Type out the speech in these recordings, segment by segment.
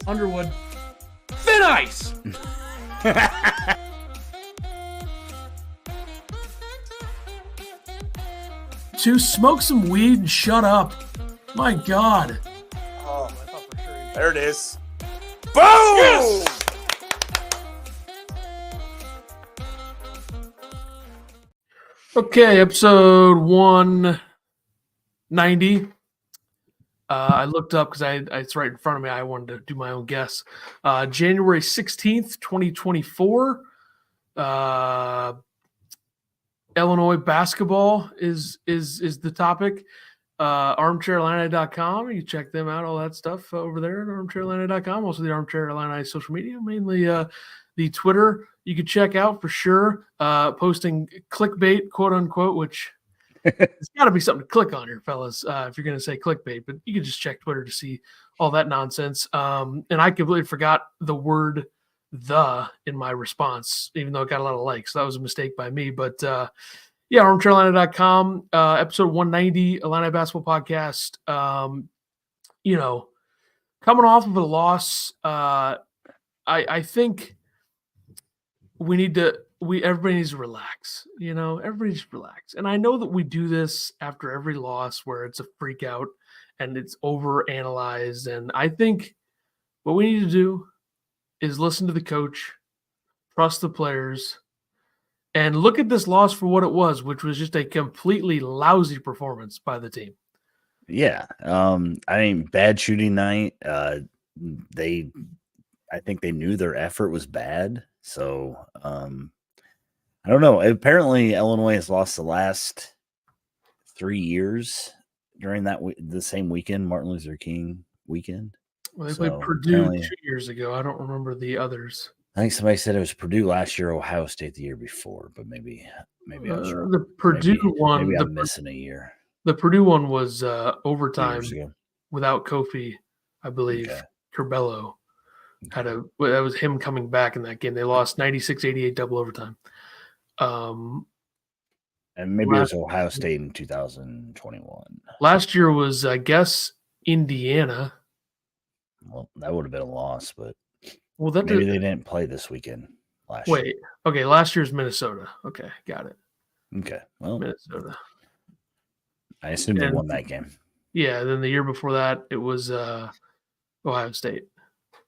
Underwood. Thin ice! To smoke some weed and shut up. My God. Oh, I thought for sure. There it is. Boom! Yes! Okay, episode 190. I looked up because it's right in front of me. I wanted to do my own guess. January 16th, 2024. Illinois basketball is the topic. ArmchairIllini.com. You check them out, all that stuff over there at ArmchairIllini.com. Also the Armchair Illini social media, mainly the Twitter. You can check out for sure. Posting clickbait, quote unquote, which it's got to be something to click on here, fellas, if you're going to say clickbait. But you can just check Twitter to see all that nonsense. And I completely forgot the word "the" in my response, even though it got a lot of likes. That was a mistake by me. But yeah, ArmchairIllini.com, episode 190, Illini Basketball Podcast. Coming off of a loss, I think everybody needs to relax. Everybody just relax. And I know that we do this after every loss where it's a freak out and it's over-analyzed. And I think what we need to do is listen to the coach, trust the players, and look at this loss for what it was, which was just a completely lousy performance by the team. Yeah. Bad shooting night. I think they knew their effort was bad. So, I don't know. Apparently, Illinois has lost the last 3 years during the same weekend, Martin Luther King weekend. Well, they played Purdue 2 years ago. I don't remember the others. I think somebody said it was Purdue last year, Ohio State the year before, but maybe I was wrong. The Purdue one. Maybe I'm missing a year. The Purdue one was overtime without Kofi, I believe. Okay. Curbelo that was him coming back in that game. They lost 96-88 double overtime. And maybe it was Ohio State in 2021. Last year was, I guess, Indiana. Well, that would have been a loss, but maybe they didn't play this weekend last year. Okay, last year's Minnesota. Okay, got it. Okay, well, Minnesota. I assume they won that game. Yeah, then the year before that, it was Ohio State.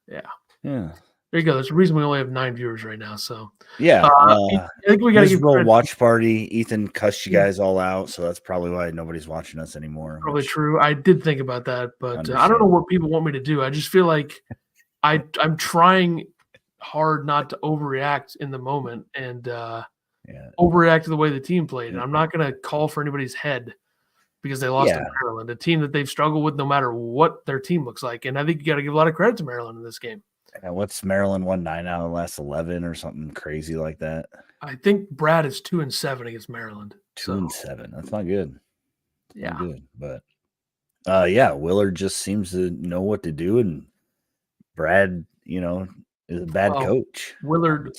Yeah. Yeah. There you go. There's a reason we only have 9 viewers right now. So yeah, I think we got to give a watch party. Ethan cussed you guys all out, so that's probably why nobody's watching us anymore. Probably true. I did think about that, but I don't know what people want me to do. I just feel like I'm trying hard not to overreact in the moment and overreact to the way the team played. And I'm not going to call for anybody's head because they lost to Maryland, a team that they've struggled with no matter what their team looks like. And I think you got to give a lot of credit to Maryland in this game. And what's Maryland won 9 out of the last 11 or something crazy like that? I think Brad is 2-7 against Maryland. 2-7. That's not good. Yeah. Not good. But Willard just seems to know what to do, and Brad, is a bad coach. Willard.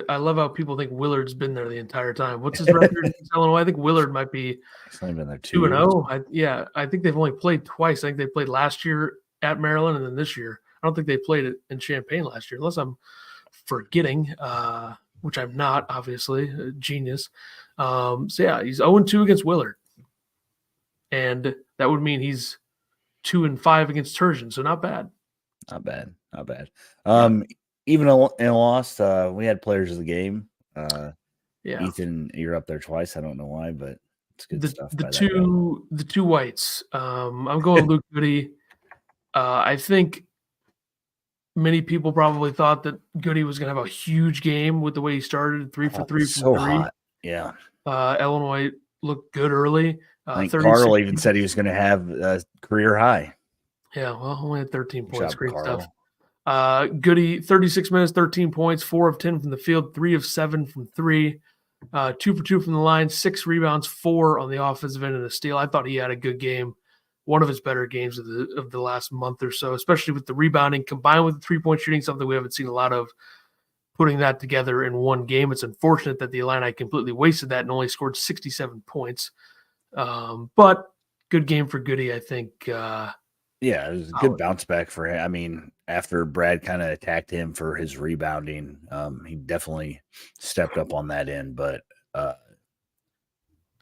I love how people think Willard's been there the entire time. What's his record in Illinois? I think Willard might be 2-0. I think they've only played twice. I think they played last year at Maryland and then this year. I don't think they played it in Champaign last year, unless I'm forgetting, which I'm not, obviously, a genius. He's 0-2 against Willard. And that would mean he's 2-5 against Turgeon, so not bad. Not bad. Even in a loss, we had players of the game. Ethan, you're up there twice. I don't know why, but it's good stuff. The two whites. I'm going Luke Goody. I think many people probably thought that Goody was going to have a huge game with the way he started 3 for 3 from 3. Hot. Yeah. Illinois looked good early. I think Carl even said he was going to have a career high. Yeah, well, only had 13 points. Great stuff. Goody, 36 minutes, 13 points, 4 of 10 from the field, 3 of 7 from 3, 2 for 2 from the line, 6 rebounds, 4 on the offensive end of the steal. I thought he had a good game. One of his better games of the last month or so, especially with the rebounding combined with the three-point shooting, something we haven't seen a lot of, putting that together in one game. It's unfortunate that the Illini completely wasted that and only scored 67 points. But good game for Goody, I think. Yeah, it was a good bounce back for him. I mean, after Brad kind of attacked him for his rebounding, he definitely stepped up on that end. But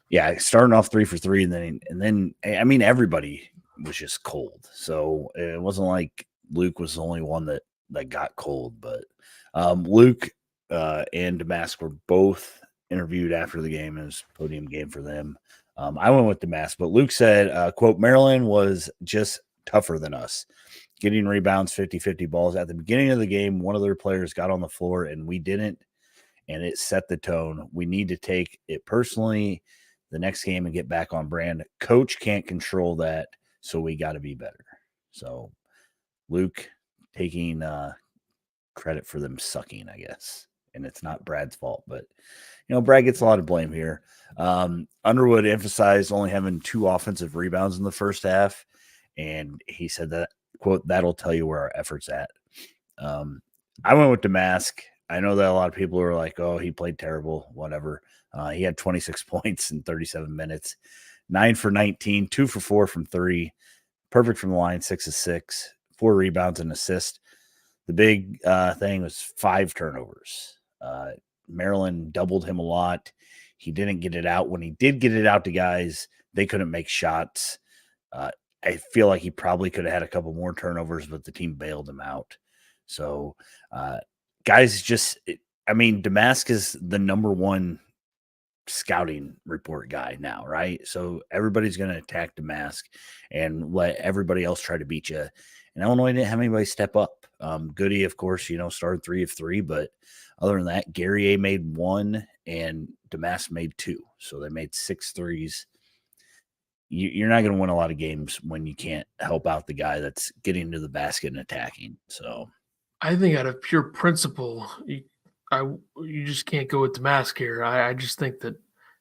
yeah, starting off 3 for 3, and then I mean, everybody was just cold. So it wasn't like Luke was the only one that got cold. But Luke and Damask were both interviewed after the game. It was a podium game for them. I went with Damask, but Luke said, quote, Maryland was just tougher than us. Getting rebounds, 50-50 balls. At the beginning of the game, one of their players got on the floor and we didn't, and it set the tone. We need to take it personally the next game and get back on brand. Coach can't control that, so we got to be better. So Luke taking credit for them sucking, I guess. And it's not Brad's fault, but Brad gets a lot of blame here. Underwood emphasized only having 2 offensive rebounds in the first half. And he said that, quote, that'll tell you where our effort's at. I went with Damask. I know that a lot of people are like, oh, he played terrible, whatever. He had 26 points in 37 minutes, 9 for 19, 2 for 4 from 3, perfect from the line, 6 of 6, 4 rebounds and assist. The big thing was 5 turnovers. Maryland doubled him a lot. He didn't get it out. When he did get it out to guys, they couldn't make shots. I feel like he probably could have had a couple more turnovers, but the team bailed him out. So guys Damask is the number 1 scouting report guy now, right? So everybody's going to attack Damask and let everybody else try to beat you. And Illinois didn't have anybody step up. Goody, of course, started 3 of 3, but other than that, Gary A made 1 and Damask made 2. So they made 6 threes. You're not going to win a lot of games when you can't help out the guy that's getting to the basket and attacking. So I think out of pure principle, you just can't go with Damask here. I just think that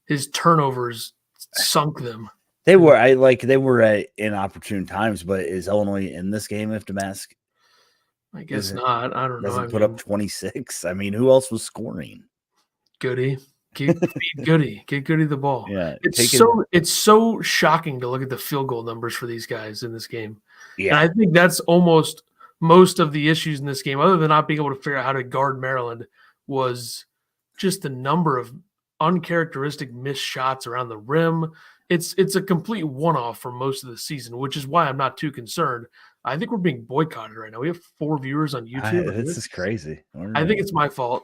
his turnovers sunk them. They were at inopportune times, but is Illinois in this game if Damask? I guess not. I don't know. Doesn't put up 26. I mean, who else was scoring? Goody. Feed Goody. Get Goody the ball. Yeah. It's so shocking to look at the field goal numbers for these guys in this game. Yeah. And I think that's almost most of the issues in this game, other than not being able to figure out how to guard Maryland, was just the number of uncharacteristic missed shots around the rim. It's a complete one-off for most of the season, which is why I'm not too concerned. I think we're being boycotted right now. We have 4 viewers on YouTube. This is crazy. I think it's my fault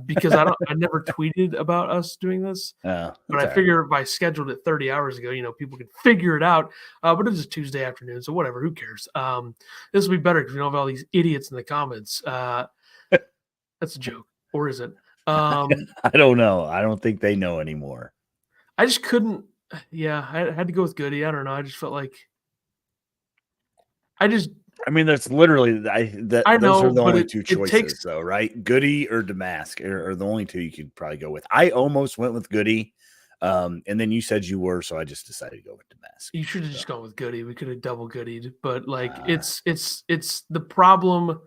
because I never tweeted about us doing this. But I figure if I scheduled it 30 hours ago, people can figure it out. But it is a Tuesday afternoon, so whatever. Who cares? This will be better because we don't have all these idiots in the comments. That's a joke, or is it? I don't know. I don't think they know anymore. I just couldn't. Yeah, I had to go with Goody. I don't know. I just felt like that's literally those are the only 2 choices, though, right? Goody or Damask are the only 2 you could probably go with. I almost went with Goody, and then you said you were, so I just decided to go with Damask. You should have just gone with Goody. We could have double Goodied, but it's the problem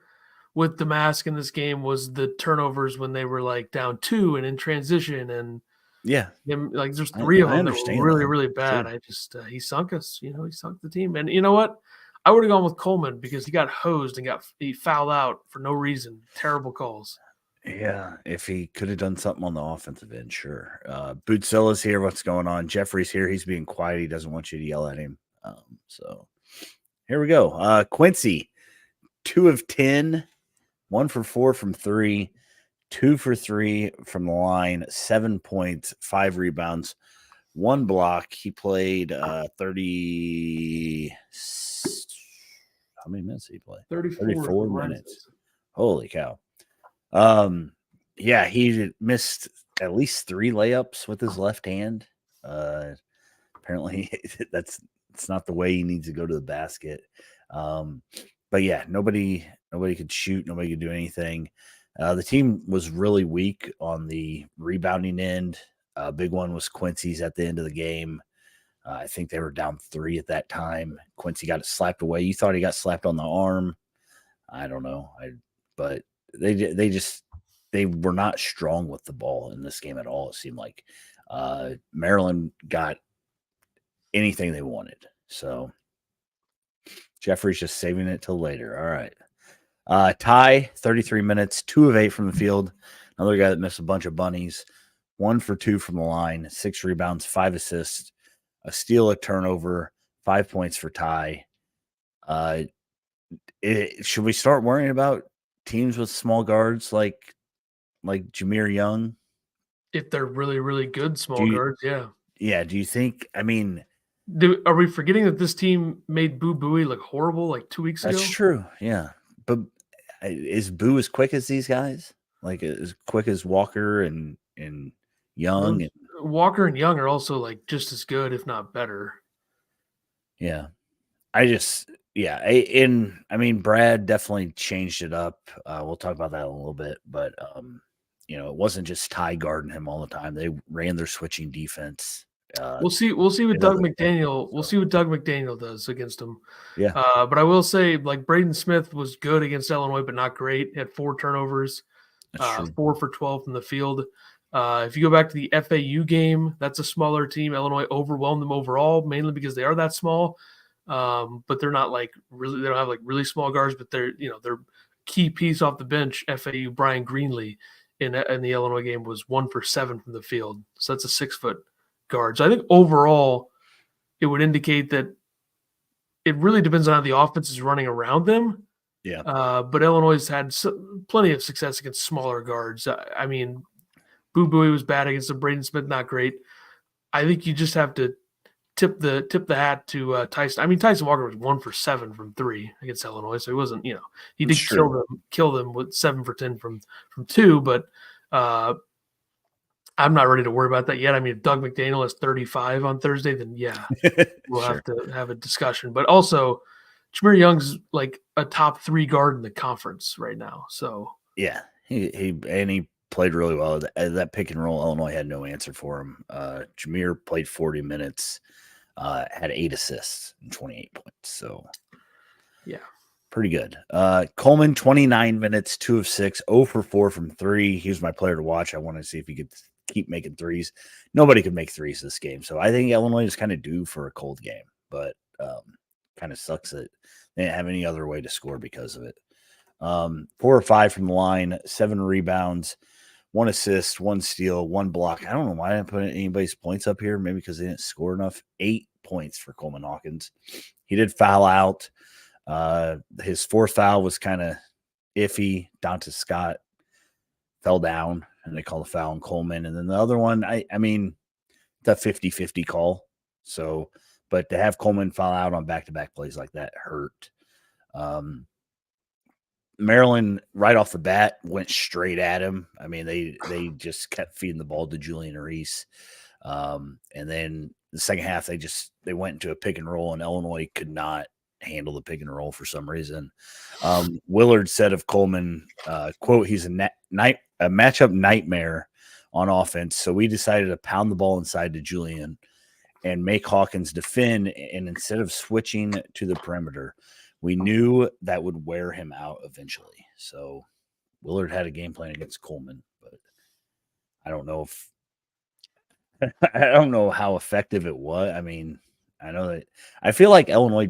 with Damask in this game was the turnovers when they were down 2 and in transition and. Yeah, there's 3 of them that were really, really bad. Sure. I just he sunk us. He sunk the team. And you know what? I would have gone with Coleman because he got hosed and he fouled out for no reason. Terrible calls. Yeah, if he could have done something on the offensive end, sure. Bootsilla's here. What's going on? Jeffrey's here. He's being quiet. He doesn't want you to yell at him. So here we go. Quincy, 2 of 10, 1 for 4 from 3. 2 for 3 from the line, 7 points, 5 rebounds, 1 block. He played 30. How many minutes did he play? 34 minutes. Holy cow. Yeah, he missed at least 3 layups with his left hand. Apparently, it's not the way he needs to go to the basket. But yeah, nobody could shoot. Nobody could do anything. The team was really weak on the rebounding end. Big one was Quincy's at the end of the game. I think they were down 3 at that time. Quincy got it slapped away. You thought he got slapped on the arm. I don't know. But they were not strong with the ball in this game at all. It seemed like Maryland got anything they wanted. So Jeffrey's just saving it till later. All right. Ty, 33 minutes, 2 of 8 from the field. Another guy that missed a bunch of bunnies. 1 for 2 from the line, 6 rebounds, 5 assists, a steal, a turnover, 5 points for Ty. Should we start worrying about teams with small guards like Jameer Young? If they're really, really good small guards, yeah. Yeah. Do you think? I mean, are we forgetting that this team made Boo Buie look horrible like 2 weeks ago? That's true. Yeah, but is Boo as quick as these guys? Like as quick as Walker and Young? Walker and Young are also like just as good, if not better. Yeah, I mean, Brad definitely changed it up. We'll talk about that in a little bit, but it wasn't just Ty guarding him all the time. They ran their switching defense. We'll see what Doug McDaniel. We'll see what Doug McDaniel does against him. Yeah. But I will say, like, Braden Smith was good against Illinois, but not great. He had 4 turnovers, 4 for 12 from the field. If you go back to the FAU game, that's a smaller team. Illinois overwhelmed them overall, mainly because they are that small. But they're not like really. They don't have like really small guards, but they're their key piece off the bench. FAU Brian Greenlee in the Illinois game was 1 for 7 from the field. So that's a 6-foot guard. So I think overall, it would indicate that it really depends on how the offense is running around them. Yeah. But Illinois has had plenty of success against smaller guards. I mean, Boo Buie was bad against the Braden Smith, not great. I think you just have to tip the hat to Tyson. I mean, Tyson Walker was 1 for 7 from 3 against Illinois, so he wasn't. He did kill them with 7 for 10 from 2, but I'm not ready to worry about that yet. I mean, if Doug McDaniel has 35 on Thursday, then yeah, we'll have to have a discussion. But also, Jameer Young's like a top 3 guard in the conference right now. So yeah, he played really well. That pick and roll, Illinois had no answer for him. Jameer played 40 minutes, had 8 assists and 28 points. So yeah, pretty good. Coleman, 29 minutes, 2 of 6, 0 for 4 from 3. He was my player to watch. I wanted to see if he could keep making threes. Nobody could make threes this game. So I think Illinois is kind of due for a cold game, but kind of sucks that they didn't have any other way to score because of it. 4 or 5 from the line, 7 rebounds, 1 assist, 1 steal, 1 block. I don't know why I didn't put anybody's points up here. Maybe because they didn't score enough. 8 points for Coleman Hawkins. He did foul out. His 4th foul was kind of iffy. Dante Scott fell down and they called a foul on Coleman. And then the other one, I mean, the 50-50 call. So, but to have Coleman foul out on back-to-back plays like that hurt. Maryland, right off the bat, went straight at him. I mean, they just kept feeding the ball to Julian Reese. And then the second half, they went into a pick and roll, and Illinois could not handle the pick and roll for some reason. Willard said of Coleman, quote, he's a matchup nightmare on offense. So we decided to pound the ball inside to Julian and make Hawkins defend. And instead of switching to the perimeter, we knew that would wear him out eventually. So Willard had a game plan against Coleman, but I don't know how effective it was. I mean, I feel like Illinois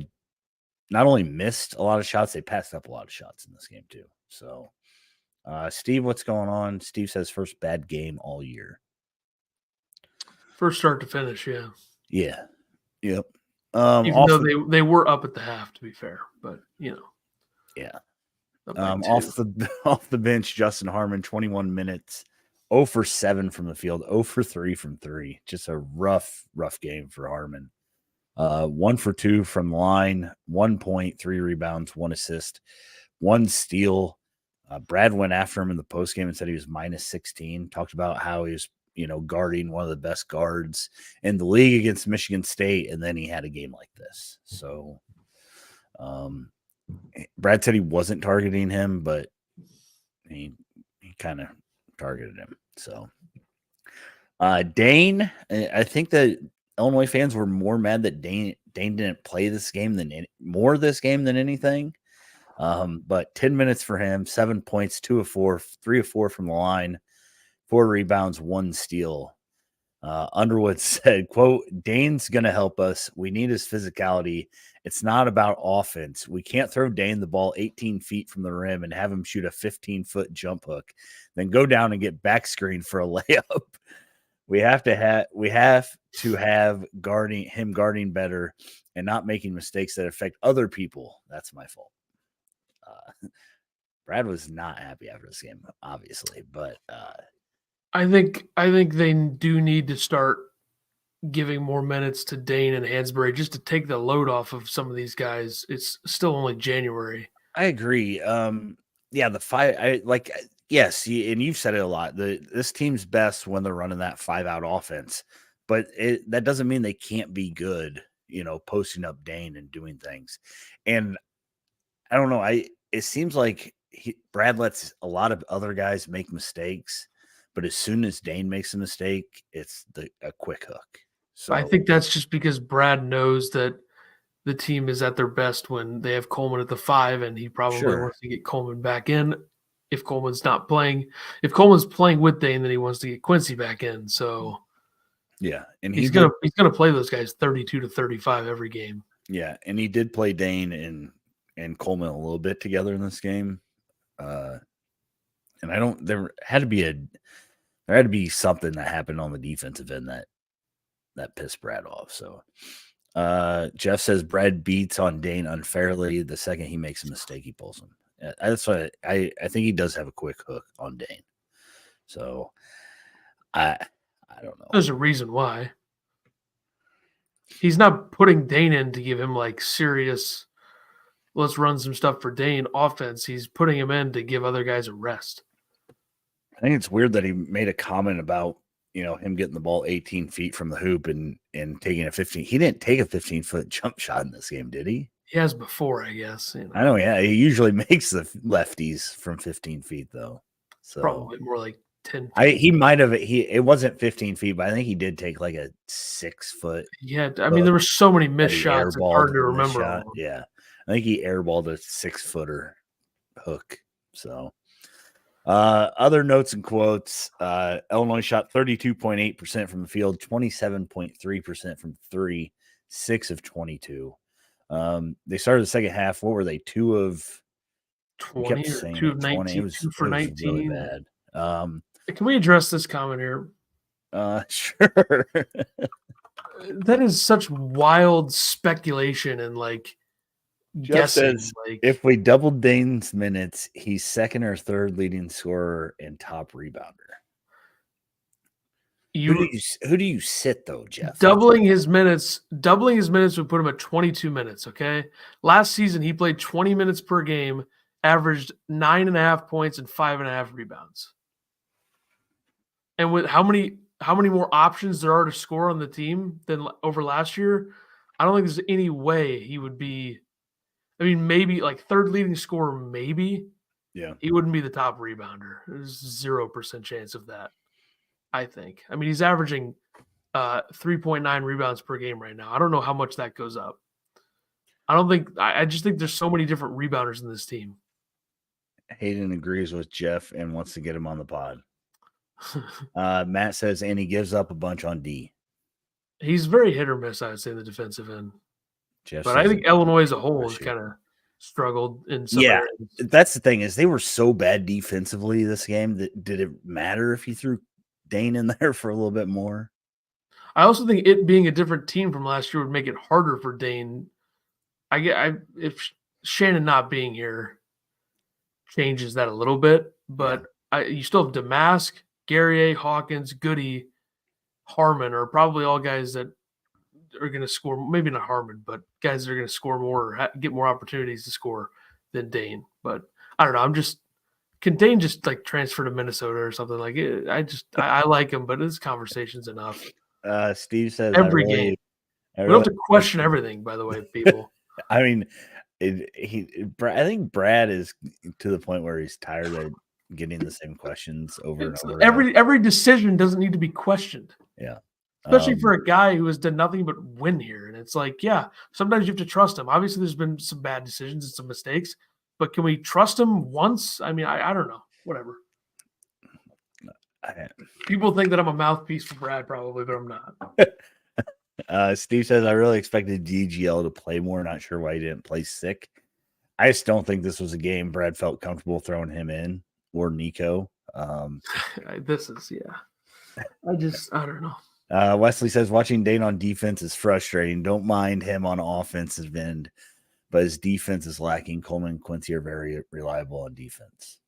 not only missed a lot of shots, they passed up a lot of shots in this game too. So, Steve, what's going on? Steve says first bad game all year. First start to finish, yeah. Yeah. Yep. Even though they were up at the half, to be fair, but yeah. Off the bench, Justin Harmon, 21 minutes, 0 for 7 from the field, 0 for 3 from 3. Just a rough game for Harmon. 1 for 2 from the line, 1 point, 3 rebounds, 1 assist, 1 steal. Brad went after him in the postgame and said he was minus 16. Talked about how he was, guarding one of the best guards in the league against Michigan State, and then he had a game like this. So, Brad said he wasn't targeting him, but he kind of targeted him. So, Dane, I think that Illinois fans were more mad that Dane didn't play this game than anything. But 10 minutes for him, 7 points, 2 of 4, 3 of 4 from the line, 4 rebounds, 1 steal. Underwood said, quote, Dane's going to help us. We need his physicality It's not about offense. We can't throw Dane the ball 18 feet from the rim and have him shoot a 15-foot jump hook, then go down and get back screened for a layup. We have to have him guarding better and not making mistakes that affect other people. That's my fault. Brad was not happy after this game, obviously, but I think they do need to start giving more minutes to Dane and Hansberry just to take the load off of some of these guys. It's still only January. I agree. Yeah, the five. Yes, and you've said it a lot. This team's best when they're running that 5-out offense, but that doesn't mean they can't be good. Posting up Dane and doing things, and I don't know. It seems like Brad lets a lot of other guys make mistakes, but as soon as Dane makes a mistake, it's a quick hook. So I think that's just because Brad knows that the team is at their best when they have Coleman at the 5, and he probably wants to get Coleman back in. If Coleman's not playing, if Coleman's playing with Dane, then he wants to get Quincy back in. So yeah, and he's gonna play those guys 32 to 35 every game. Yeah, and he did play Dane and Coleman a little bit together in this game. And there had to be something that happened on the defensive end that pissed Brad off. So Jeff says Brad beats on Dane unfairly. The second he makes a mistake, he pulls him. That's why I think he does have a quick hook on Dane. So I don't know. There's a reason why. He's not putting Dane in to give him like serious, let's run some stuff for Dane offense. He's putting him in to give other guys a rest. I think it's weird that he made a comment about, him getting the ball 18 feet from the hoop and taking a 15. He didn't take a 15-foot jump shot in this game, did he? He has before, I guess. I know, yeah. He usually makes the lefties from 15 feet, though. So probably more like 10 feet. He might have. It wasn't 15 feet, but I think he did take like a 6-foot. Yeah, I mean, there were so many missed shots. It's hard to remember. Yeah, I think he airballed a 6-footer hook. So, other notes and quotes: Illinois shot 32.8% from the field, 27.3% from 3, 6 of 22. They started the second half. What were they? 2 of 20 or 2 of 19? It was 2 for 19. Really bad. Can we address this comment here? Sure. That is such wild speculation and guessing. Says, if we doubled Dane's minutes, he's second or third leading scorer and top rebounder. Who do you sit though, Jeff? Doubling his minutes would put him at 22 minutes. Okay, last season he played 20 minutes per game, averaged 9.5 points and 5.5 rebounds. And with how many more options there are to score on the team than over last year, I don't think there's any way he would be. I mean, maybe third leading scorer, maybe. Yeah, he wouldn't be the top rebounder. There's 0% chance of that. I think. I mean, he's averaging 3.9 rebounds per game right now. I don't know how much that goes up. I just think there's so many different rebounders in this team. Hayden agrees with Jeff and wants to get him on the pod. Matt says, and he gives up a bunch on D. He's very hit or miss, I would say, in the defensive end. But I think Illinois as a whole has kind of struggled in some areas. That's the thing is they were so bad defensively this game that did it matter if you threw Dane in there for a little bit more? I also think it being a different team from last year would make it harder for Dane. If Shannon not being here changes that a little bit, but you still have Damask, Guerrier, Hawkins, Goody, Harmon are probably all guys that are going to score. Maybe not Harmon, but guys that are going to score more or get more opportunities to score than Dane. But I don't know. Can Dane just transfer to Minnesota or something? I like him, but this conversation's enough. Steve says every game. We don't have to question everything, by the way, people. I mean, I think Brad is to the point where he's tired of getting the same questions over and over. Every decision doesn't need to be questioned. Yeah. Especially for a guy who has done nothing but win here. And it's sometimes you have to trust him. Obviously, there's been some bad decisions and some mistakes, but can we trust him once? I mean, I don't know. Whatever. People think that I'm a mouthpiece for Brad probably, but I'm not. Steve says, I really expected DGL to play more. Not sure why he didn't play sick. I just don't think this was a game Brad felt comfortable throwing him in or Nico. This is, I don't know. Wesley says, watching Dane on defense is frustrating. Don't mind him on offensive end, but his defense is lacking. Coleman and Quincy are very reliable on defense.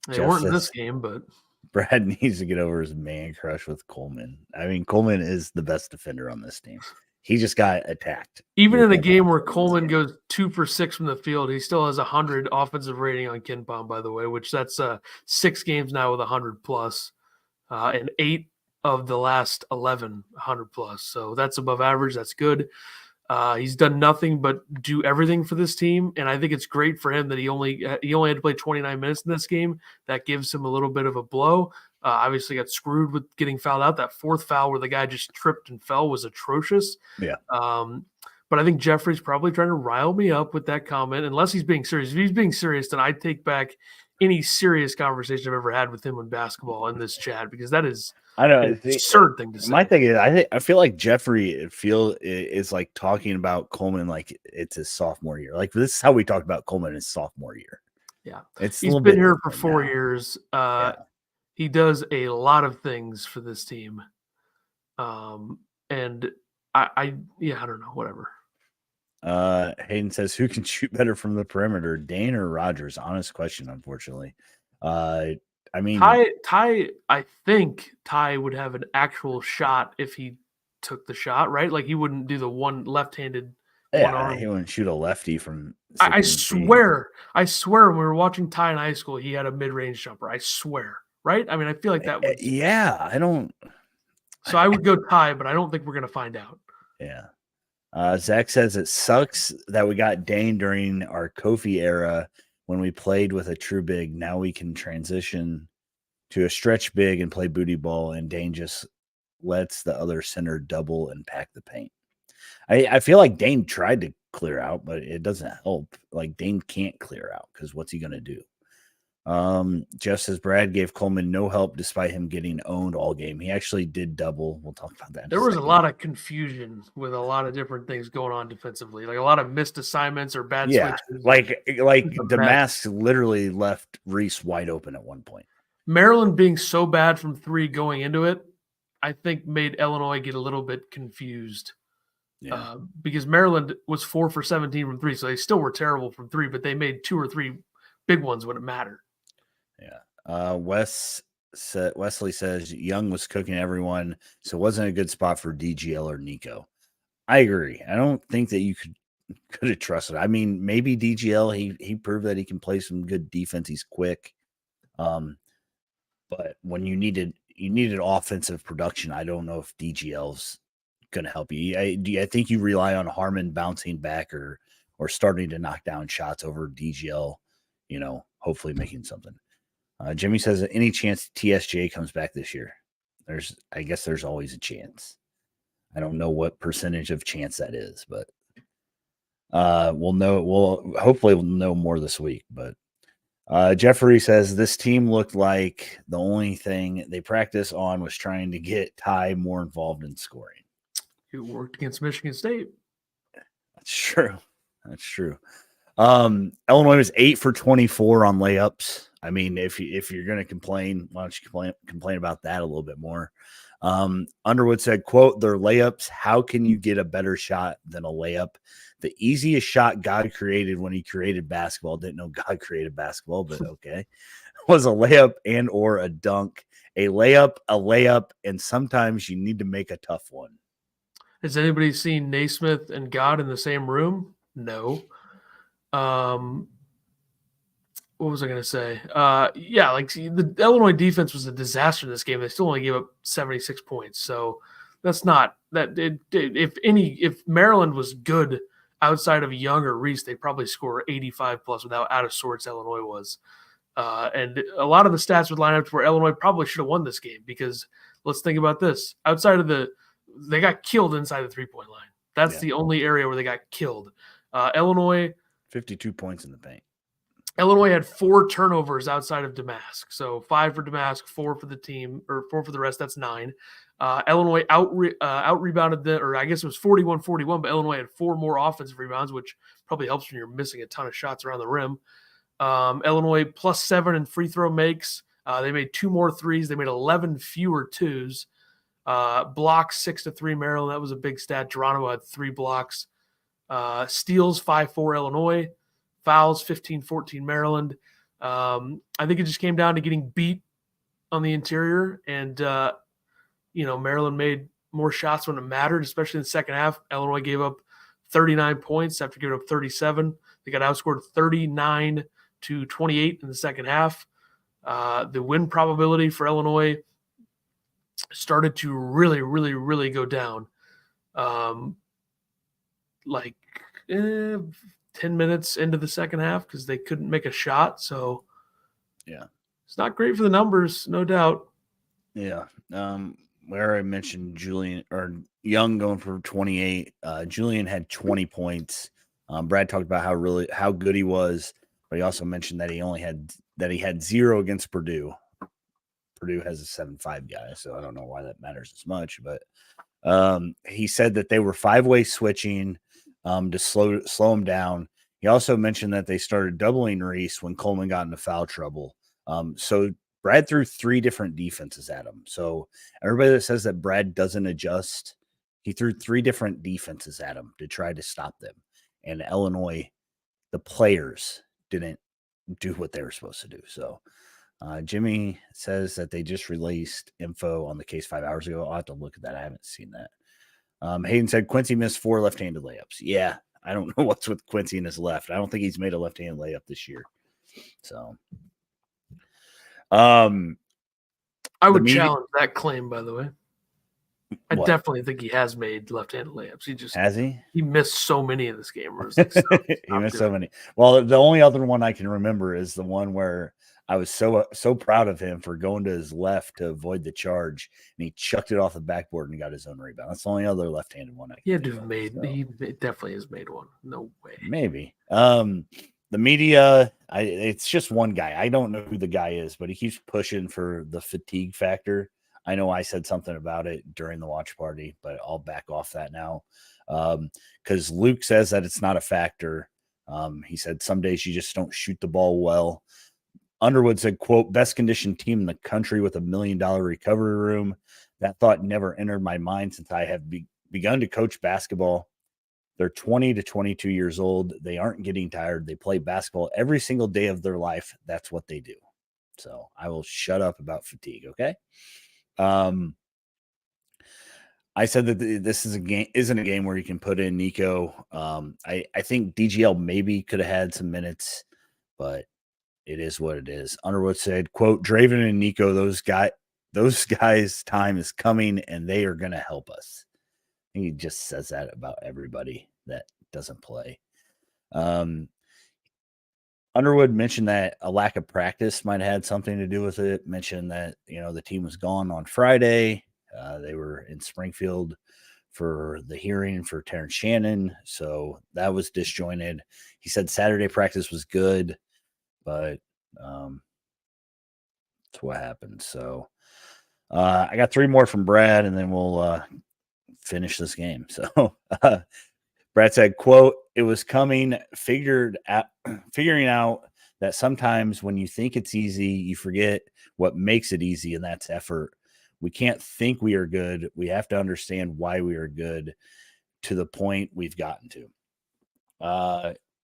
They weren't in this game, but Brad needs to get over his man crush with Coleman. I mean, Coleman is the best defender on this team. He just got attacked. Even in a game where Coleman goes 2 for 6 from the field, he still has 100 offensive rating on KenPom, by the way, which that's 6 games now with 100 plus, and 8 of the last 11 100 plus. So that's above average. That's good. He's done nothing but do everything for this team, and I think it's great for him that he only had to play 29 minutes in this game. That gives him a little bit of a blow. Obviously got screwed with getting fouled out. That fourth foul where the guy just tripped and fell was atrocious. Yeah. But I think Jeffrey's probably trying to rile me up with that comment, unless he's being serious. If he's being serious, then I'd take back any serious conversation I've ever had with him on basketball in this chat, because that is an absurd thing to say. My thing is, I feel like Jeffrey is like talking about Coleman like it's his sophomore year. Like this is how we talked about Coleman in his sophomore year. Yeah, he's been here for 4 years. He does a lot of things for this team. And I don't know, whatever. Hayden says, who can shoot better from the perimeter, Dane or Rogers? Honest question, unfortunately. I mean, Ty, I think Ty would have an actual shot if he took the shot, right? Like he wouldn't do the one left-handed. Yeah, he wouldn't shoot a lefty from. I swear when we were watching Ty in high school, he had a mid-range jumper. I swear, right? I mean, I feel like that was. Yeah, I don't. So I would go Ty, but I don't think we're gonna find out. Yeah. Zach says it sucks that we got Dane during our Kofi era when we played with a true big. Now we can transition to a stretch big and play booty ball, and Dane just lets the other center double and pack the paint. I feel like Dane tried to clear out, but it doesn't help. Like Dane can't clear out because what's he going to do? Jeff says Brad gave Coleman no help despite him getting owned all game. He actually did double. We'll talk about that. There was a lot of confusion with a lot of different things going on defensively, like a lot of missed assignments or bad switches. Like Damask literally left Reese wide open at one point. Maryland being so bad from 3 going into it, I think made Illinois get a little bit confused. Yeah. Because Maryland was 4 for 17 from 3, so they still were terrible from 3, but they made 2 or 3 big ones when it mattered. Yeah. Wesley says Young was cooking everyone, so it wasn't a good spot for DGL or Nico. I agree. I don't think that you could have trusted. I mean, maybe DGL, he proved that he can play some good defense. He's quick. But when you needed offensive production, I don't know if DGL's going to help you. I think you rely on Harmon bouncing back or starting to knock down shots over DGL, hopefully making something. Jimmy says, any chance TSJ comes back this year? I guess there's always a chance. I don't know what percentage of chance that is, but hopefully we'll know more this week. But Jeffrey says this team looked like the only thing they practice on was trying to get Ty more involved in scoring. It worked against Michigan State. That's true. Illinois was 8 for 24 on layups. I mean, if you're going to complain, why don't you complain about that a little bit more? Underwood said, quote, their layups, how can you get a better shot than a layup? The easiest shot God created when he created basketball, didn't know God created basketball, but okay, was a layup and or a dunk. A layup, and sometimes you need to make a tough one. Has anybody seen Naismith and God in the same room? No. What was I going to say? The Illinois defense was a disaster in this game. They still only gave up 76 points. So that's not that. If Maryland was good outside of Young or Reese, they'd probably score 85 plus without out of sorts Illinois was. And a lot of the stats would line up to where Illinois probably should have won this game, because let's think about this. Outside of they got killed inside the 3-point line. That's the only area where they got killed. Illinois, 52 points in the paint. Illinois had 4 turnovers outside of Damask. So 5 for Damask, 4 for the team, or 4 for the rest. That's 9. Illinois out rebounded or I guess it was 41-41, but Illinois had 4 more offensive rebounds, which probably helps when you're missing a ton of shots around the rim. Illinois +7 in free throw makes. They made 2 more threes. They made 11 fewer twos. Blocks 6-3 Maryland. That was a big stat. Geronimo had 3 blocks. Steals 5-4 Illinois. Fouls 15-14 Maryland. I think it just came down to getting beat on the interior, and Maryland made more shots when it mattered, especially in the second half. Illinois gave up 39 points after giving up 37. They got outscored 39-28 in the second half. The win probability for Illinois started to really, really, really go down. 10 minutes into the second half because they couldn't make a shot. So, yeah, it's not great for the numbers, no doubt. Yeah. Where I mentioned Julian or Young going for 28. Julian had 20 points. Brad talked about how good he was, but he also mentioned that he had 0 against Purdue. Purdue has a 7-5 guy, so I don't know why that matters as much. But he said that they were 5-way switching to slow him down. He also mentioned that they started doubling Reese when Coleman got into foul trouble. So Brad threw 3 different defenses at him. So everybody that says that Brad doesn't adjust, he threw 3 different defenses at him to try to stop them. And Illinois, the players didn't do what they were supposed to do. So Jimmy says that they just released info on the case 5 hours ago. I'll have to look at that. I haven't seen that. Hayden said Quincy missed 4 left-handed layups. Yeah, I don't know what's with Quincy in his left. I don't think he's made a left-handed layup this year. So, I would challenge that claim, by the way. I definitely think he has made left-handed layups. Has he? He missed so many in this game. He missed so many. Well, the only other one I can remember is the one where I was so proud of him for going to his left to avoid the charge, and he chucked it off the backboard and got his own rebound. That's the only other left-handed one I can He had to have made. So. He definitely has made one. No way. Maybe. The media, it's just one guy. I don't know who the guy is, but he keeps pushing for the fatigue factor. I know I said something about it during the watch party, but I'll back off that now because Luke says that it's not a factor. He said some days you just don't shoot the ball well. Underwood said, quote, best conditioned team in the country with $1 million recovery room. That thought never entered my mind since I have begun to coach basketball. They're 20 to 22 years old. They aren't getting tired. They play basketball every single day of their life. That's what they do. So I will shut up about fatigue. Okay. I said that this isn't a game where you can put in Nico. I think DGL maybe could have had some minutes, but it is what it is. Underwood said, quote, Draven and Nico, those guys' time is coming and they are going to help us. I think he just says that about everybody that doesn't play. Underwood mentioned that a lack of practice might have had something to do with it. Mentioned that, the team was gone on Friday. They were in Springfield for the hearing for Terrence Shannon. So that was disjointed. He said Saturday practice was good, but that's what happened. So I got 3 more from Brad, and then we'll finish this game. So Brad said, quote, it was coming, figuring out that sometimes when you think it's easy, you forget what makes it easy, and that's effort. We can't think we are good. We have to understand why we are good to the point we've gotten to.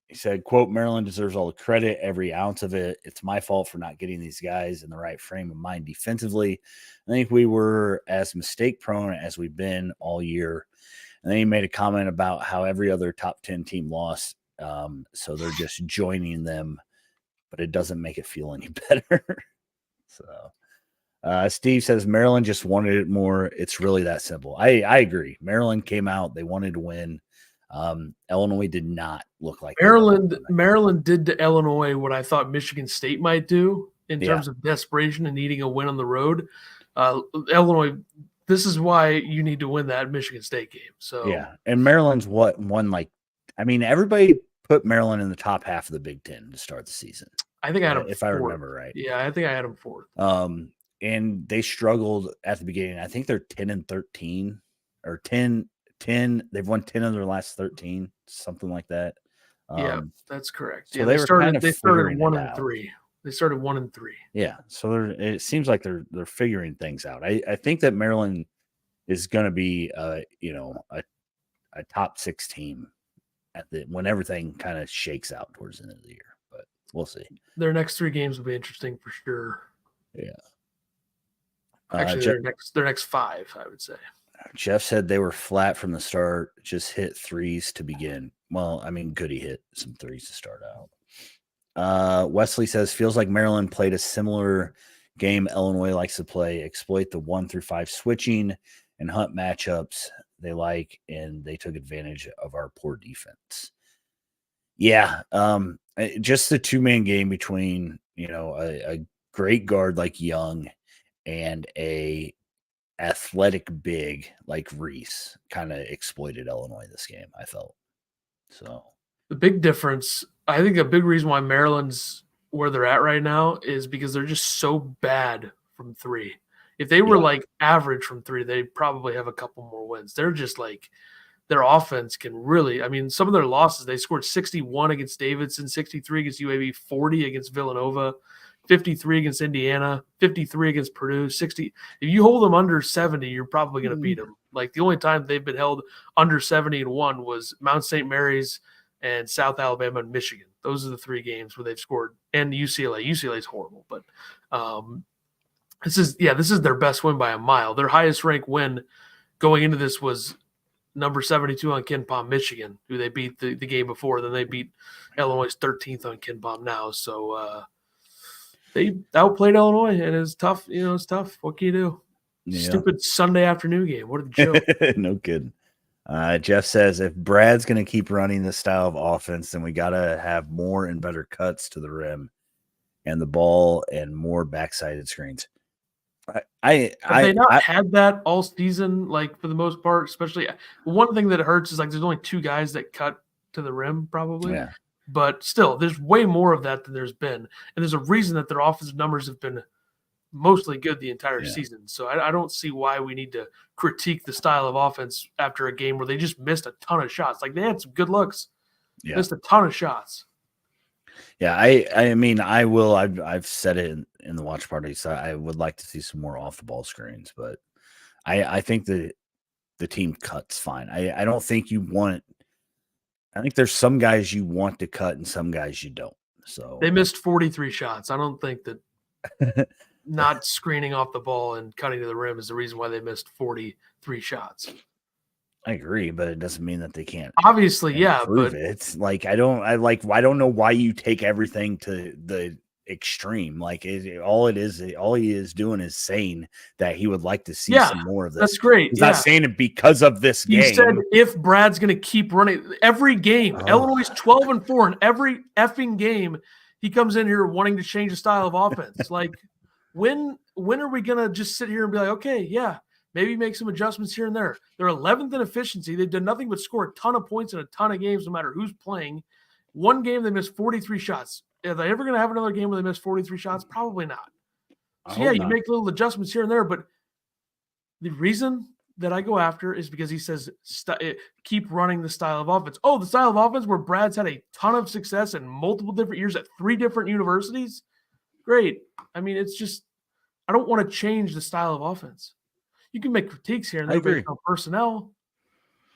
He said, quote, Maryland deserves all the credit, every ounce of it. It's my fault for not getting these guys in the right frame of mind defensively. I think we were as mistake prone as we've been all year. And then he made a comment about how every other top 10 team lost. So they're just joining them, but it doesn't make it feel any better. So Steve says Maryland just wanted it more. It's really that simple. I agree. Maryland came out. They wanted to win. Illinois did not look like Maryland did to Illinois what I thought Michigan State might do in terms of desperation and needing a win on the road. Illinois, this is why you need to win that Michigan State game. So and Maryland's everybody put Maryland in the top half of the Big Ten to start the season. I think I had them if I remember right. Yeah, I think I had them fourth. And they struggled at the beginning. I think they're 10-13 or 10. They've won 10 of their last 13, something like that. Yeah, that's correct. So yeah, they started 1-3. They started 1-3. Yeah, so it seems like they're figuring things out. I think that Maryland is going to be a top 6 team when everything kind of shakes out towards the end of the year, but we'll see. Their next 3 games will be interesting for sure. Yeah. Actually, their next 5, I would say. Jeff said they were flat from the start, just hit threes to begin. Well, I mean, Goody hit some threes to start out. Wesley says, feels like Maryland played a similar game Illinois likes to play, exploit the 1 through 5 switching and hunt matchups they like, and they took advantage of our poor defense. Yeah, just the 2-man game between, a great guard like Young and a athletic big like Reese kind of exploited Illinois this game, I felt. So the big difference, I think a big reason why Maryland's where they're at right now is because they're just so bad from 3. If they were like average from 3, they'd probably have a couple more wins. They're just like their offense can really, I mean, some of their losses, they scored 61 against Davidson, 63 against UAB, 40 against Villanova, 53 against Indiana, 53 against Purdue, 60. If you hold them under 70, you're probably going to beat them. Like the only time they've been held under 70 and won was Mount St. Mary's and South Alabama and Michigan. Those are the 3 games where they've scored. And UCLA. UCLA is horrible, but this is their best win by a mile. Their highest ranked win going into this was number 72 on Ken Palm, Michigan, who they beat the game before. Then they beat Illinois' 13th on Ken Palm now. So they outplayed Illinois, and it's tough. It's tough. What can you do? Yeah. Stupid Sunday afternoon game. What a joke. No kidding. Jeff says, if Brad's going to keep running this style of offense, then we got to have more and better cuts to the rim and the ball and more backsided screens. Have they not had that all season, like for the most part? Especially one thing that hurts is like there's only 2 guys that cut to the rim, probably. Yeah. But still, there's way more of that than there's been, and there's a reason that their offensive numbers have been mostly good the entire season. So I don't see why we need to critique the style of offense after a game where they just missed a ton of shots. Like they had some good looks, missed a ton of shots. Yeah, I mean, I will. I've said it in the watch party. So I would like to see some more off the ball screens, but I think the team cuts fine. I don't think you want. I think there's some guys you want to cut and some guys you don't. So they missed 43 shots. I don't think that not screening off the ball and cutting to the rim is the reason why they missed 43 shots. I agree, but it doesn't mean that they can't. Obviously, but it's like I don't know why you take everything to the extreme. Like all he is doing is saying that he would like to see some more of this. That's great. He's not saying it because of this game. He said if Brad's going to keep running every game, Illinois is 12-4 in every effing game. He comes in here wanting to change the style of offense. Like when are we going to just sit here and be like, okay, maybe make some adjustments here and there. They're 11th in efficiency. They've done nothing but score a ton of points in a ton of games, no matter who's playing. One game they missed 43 shots. Are they ever going to have another game where they miss 43 shots? Probably not. So, you make little adjustments here and there. But the reason that I go after is because he says keep running the style of offense. Oh, the style of offense where Brad's had a ton of success in multiple different years at 3 different universities? Great. I mean, it's just I don't want to change the style of offense. You can make critiques here and there based on personnel,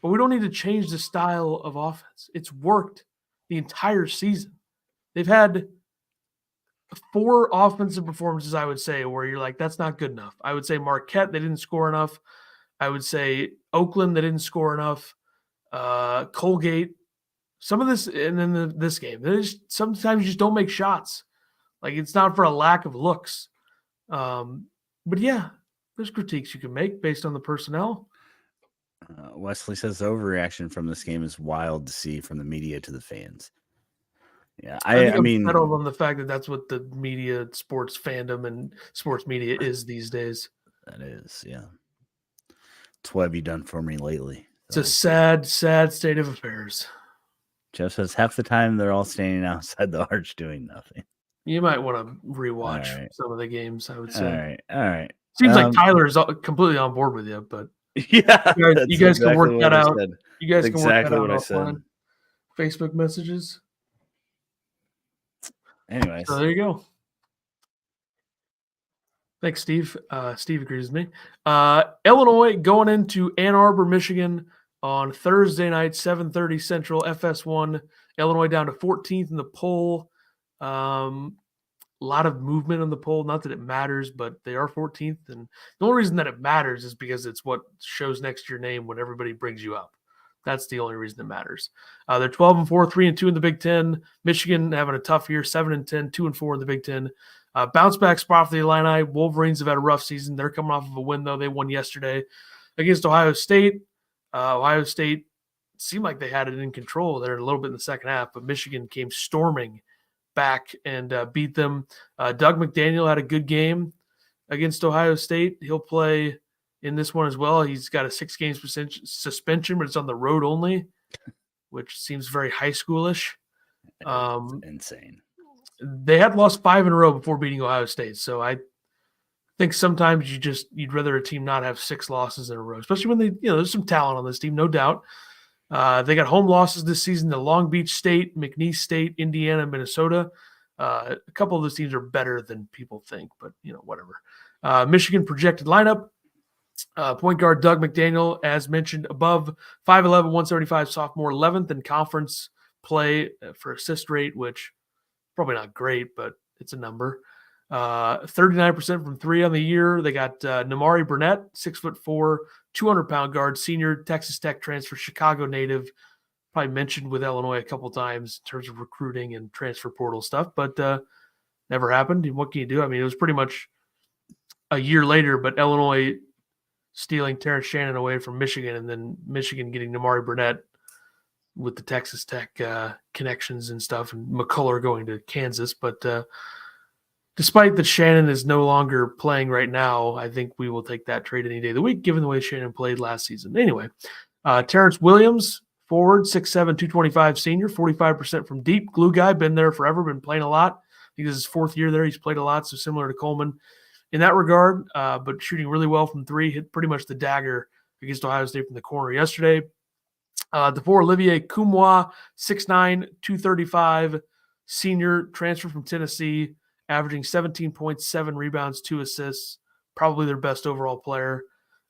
but we don't need to change the style of offense. It's worked the entire season. They've had 4 offensive performances, I would say, where you're like, that's not good enough. I would say Marquette, they didn't score enough. I would say Oakland, they didn't score enough. Colgate, some of this, and then this game. Sometimes you just don't make shots. Like, it's not for a lack of looks. But yeah, there's critiques you can make based on the personnel. Wesley says the overreaction from this game is wild to see from the media to the fans. Yeah, I mean, settled on the fact that that's what the media, sports fandom, and sports media is these days. That is, yeah. It's what have you done for me lately? It's a sad, sad state of affairs. Jeff says half the time they're all standing outside the arch doing nothing. You might want to rewatch right. some of the games, I would say. All right. Seems like Tyler is completely on board with you, but yeah, you guys can work that out. Said. You guys can work that out what I offline. Facebook messages. Anyways. So there you go. Thanks, Steve. Steve agrees with me. Illinois going into Ann Arbor, Michigan on Thursday night, 7:30 Central, FS1. Illinois down to 14th in the poll. A lot of movement on the poll. Not that it matters, but they are 14th. And the only reason that it matters is because it's what shows next to your name when everybody brings you up. That's the only reason it matters. They're 12-4, 3-2 in the Big Ten. Michigan having a tough year, 7-10, 2-4 in the Big Ten. Bounce back spot for the Illini. Wolverines have had a rough season. They're coming off of a win, though. They won yesterday against Ohio State. Ohio State seemed like they had it in control there a little bit in the second half, but Michigan came storming back and beat them. Doug McDaniel had a good game against Ohio State. He'll play in this one as well. He's got a 6-game suspension, but it's on the road only, which seems very high schoolish. Insane. They had lost 5 in a row before beating Ohio State. So I think sometimes you'd rather a team not have 6 losses in a row, especially when there's some talent on this team, no doubt. They got home losses this season to Long Beach State, McNeese State, Indiana, Minnesota. A couple of those teams are better than people think, but whatever. Michigan projected lineup. Point guard Doug McDaniel, as mentioned above, 5'11", 175 sophomore, 11th in conference play for assist rate, which probably not great, but it's a number. 39% from 3 on the year. They got Namari Burnett, 6'4", 200-pound guard, senior Texas Tech transfer, Chicago native. Probably mentioned with Illinois a couple times in terms of recruiting and transfer portal stuff, but never happened. And what can you do? I mean, it was pretty much a year later, but Illinois stealing Terrence Shannon away from Michigan, and then Michigan getting Namari Burnett with the Texas Tech connections and stuff, and McCullough going to Kansas. But despite that Shannon is no longer playing right now, I think we will take that trade any day of the week, given the way Shannon played last season. Anyway, Terrence Williams, forward, 6'7", 225 senior, 45% from deep. Glue guy, been there forever, been playing a lot. I think this is his 4th year there. He's played a lot, so similar to Coleman in that regard, but shooting really well from 3, hit pretty much the dagger against Ohio State from the corner yesterday. The 4, Olivier Kumwa, 6'9", 235, senior, transfer from Tennessee, averaging 17.7 rebounds, 2 assists, probably their best overall player.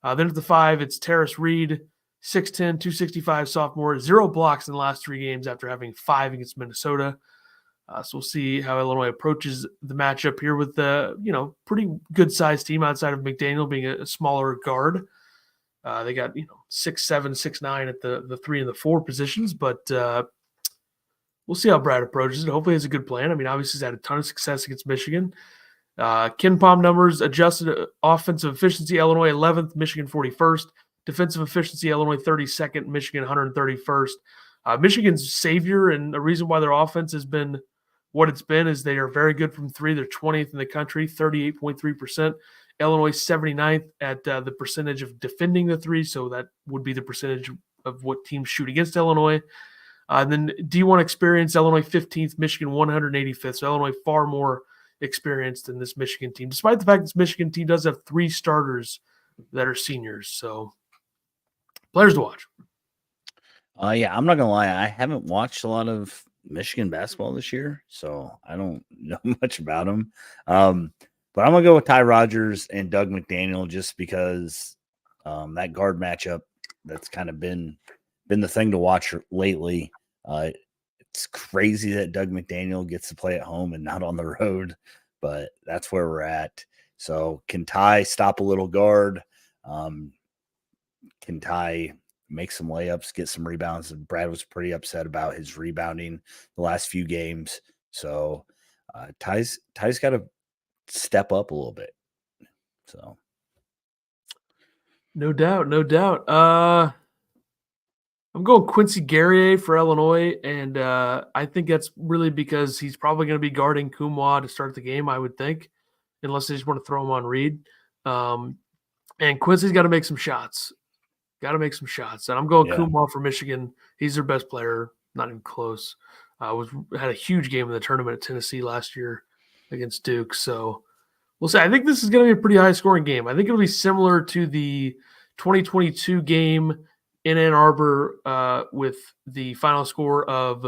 Then at the 5, it's Terrace Reed, 6'10", 265 sophomore, 0 blocks in the last 3 games after having 5 against Minnesota. So we'll see how Illinois approaches the matchup here with the, pretty good-sized team outside of McDaniel being a smaller guard. They got, 6'7", 6'9" at the 3 and the 4 positions, but we'll see how Brad approaches it. Hopefully he has a good plan. I mean, obviously he's had a ton of success against Michigan. KenPom numbers, adjusted offensive efficiency, Illinois 11th, Michigan 41st. Defensive efficiency, Illinois 32nd, Michigan 131st. Michigan's savior and the reason why their offense has been what it's been is they are very good from 3. They're 20th in the country, 38.3%. Illinois 79th at the percentage of defending the 3, so that would be the percentage of what teams shoot against Illinois. And then D1 experience, Illinois 15th, Michigan 185th. So Illinois far more experienced than this Michigan team, despite the fact this Michigan team does have 3 starters that are seniors. So players to watch. Yeah, I'm not going to lie. I haven't watched a lot of Michigan basketball this year, so I don't know much about them. But I'm going to go with Ty Rodgers and Doug McDaniel just because that guard matchup that's kind of been the thing to watch lately. It's crazy that Doug McDaniel gets to play at home and not on the road, but that's where we're at. So can Ty stop a little guard? Can Ty make some layups, get some rebounds? And Brad was pretty upset about his rebounding the last few games. So Ty's got to step up a little bit. So no doubt. I'm going Quincy Guerrier for Illinois, and I think that's really because he's probably going to be guarding Kumwa to start the game, I would think, unless they just want to throw him on Reed. And Quincy's got to make some shots. And I'm going Kumwa for Michigan. He's their best player. Not even close. Had a huge game in the tournament at Tennessee last year against Duke. So we'll see. I think this is going to be a pretty high-scoring game. I think it'll be similar to the 2022 game in Ann Arbor with the final score of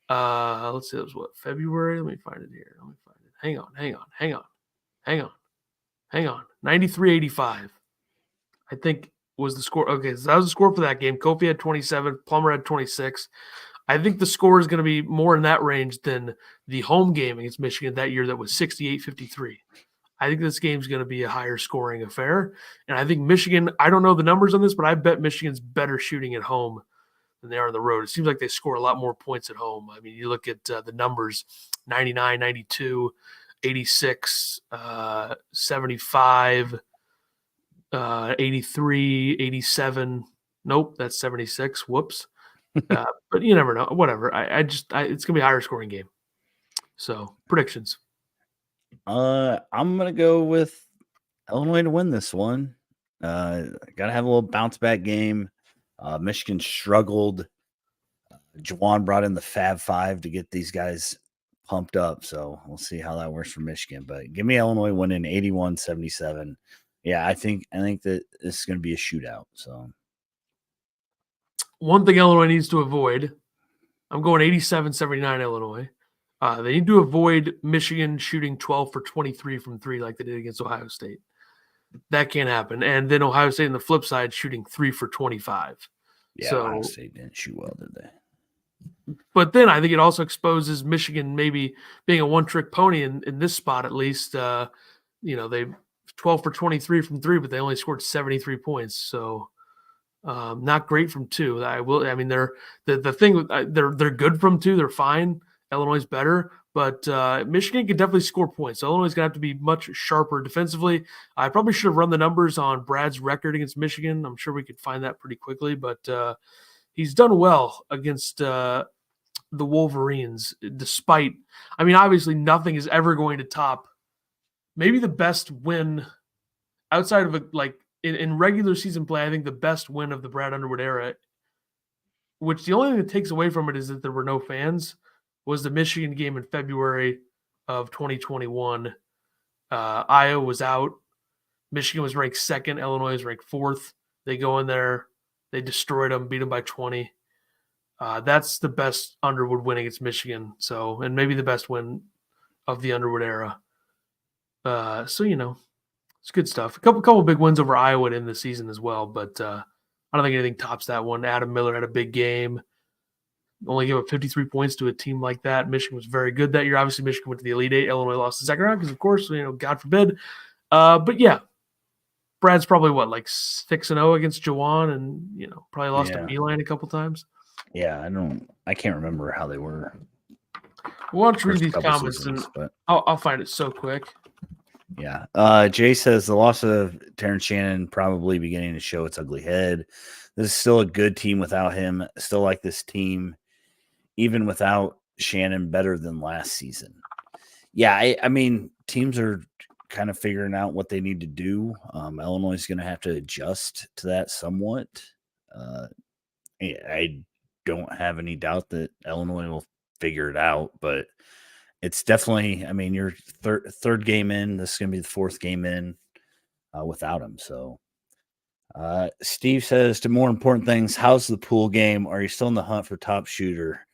let's see, it was what, February? Let me find it here. Hang on. 93-85. I think was the score. Okay, so that was the score for that game. Kofi had 27, Plummer had 26. I think the score is going to be more in that range than the home game against Michigan that year that was 68-53. I think this game's going to be a higher scoring affair. And I think Michigan, I don't know the numbers on this, but I bet Michigan's better shooting at home than they are on the road. It seems like they score a lot more points at home. I mean, you look at the numbers, 99, 92, 86, 75, 83, 87. Nope, that's 76. Whoops. But you never know. Whatever. It's going to be a higher scoring game. So, predictions. I'm going to go with Illinois to win this one. Got to have a little bounce back game. Michigan struggled. Juwan brought in the Fab Five to get these guys pumped up. So we'll see how that works for Michigan. But give me Illinois winning 81-77. Yeah, I think that this is going to be a shootout. So one thing Illinois needs to avoid, I'm going 87-79 Illinois. They need to avoid Michigan shooting 12 for 23 from three like they did against Ohio State. That can't happen. And then Ohio State on the flip side shooting 3 for 25. Yeah, so, Ohio State didn't shoot well, did they? But then I think it also exposes Michigan maybe being a one-trick pony in this spot at least. They 12 for 23 from three, but they only scored 73 points. So not great from two. They're good from two. They're fine. Illinois is better, but Michigan can definitely score points. So Illinois is going to have to be much sharper defensively. I probably should have run the numbers on Brad's record against Michigan. I'm sure we could find that pretty quickly, but he's done well against the Wolverines, despite, obviously nothing is ever going to top maybe the best win outside of in regular season play. I think the best win of the Brad Underwood era, which the only thing that takes away from it is that there were no fans, was the Michigan game in February of 2021. Iowa was out. Michigan was ranked second. Illinois was ranked fourth. They go in there. They destroyed them, beat them by 20. That's the best Underwood win against Michigan. So, and maybe the best win of the Underwood era. It's good stuff. A couple big wins over Iowa in the season as well, but I don't think anything tops that one. Adam Miller had a big game. Only gave up 53 points to a team like that. Michigan was very good that year. Obviously, Michigan went to the Elite Eight. Illinois lost the second round because, of course, God forbid. But yeah, Brad's probably 6-0 against Juwan, and probably lost to Beeline a couple times. Yeah, I can't remember how they were. Why don't you read these comments but I'll find it so quick. Yeah. Jay says the loss of Terrence Shannon probably beginning to show its ugly head. This is still a good team without him. Still like this team, even without Shannon, better than last season. Yeah, teams are kind of figuring out what they need to do. Illinois is going to have to adjust to that somewhat. I don't have any doubt that Illinois will figure it out, but it's definitely, your third game in. This is going to be the fourth game in without him. So Steve says, to more important things, how's the pool game? Are you still in the hunt for top shooter?